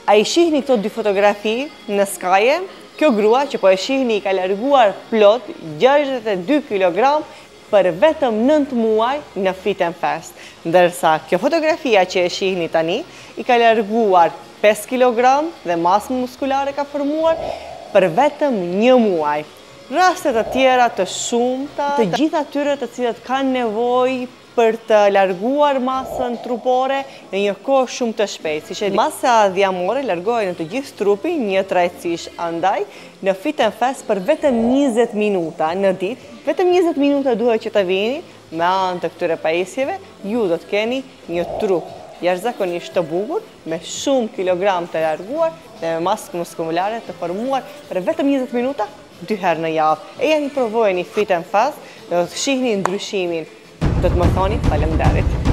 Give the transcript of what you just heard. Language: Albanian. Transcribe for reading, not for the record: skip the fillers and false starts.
A i shihni këto dy fotografi në skaje, kjo grua që po e shihni ka larguar plot 62 kg për vetëm 9 muaj në Fit and Fast. Ndërsa kjo fotografia që e shihni tani i ka larguar 5 kg dhe masë muskulare ka formuar për vetëm 1 muaj. Rastet të tjera të shumta, të gjitha atyre të cilët kanë nevojë për të larguar masën trupore në një kohë shumë të shpejtë. Si që masa dhjamore largohet në të gjithë trupin një trajtësish, andaj në Fit and Fast për vetëm 20 minuta në ditë, vetëm 20 minuta duhet që të vini me anë të këtyre pajisjeve, ju do të keni një trup jashtëzakonisht të bukur, me shumë kilogram të larguar dhe me masë muskulare të formuar për vetëm 20 minuta 2 herë në javë. E janë provojeni Fit and Fast, do të shihni ndryshimin. Do të më thoni faleminderit.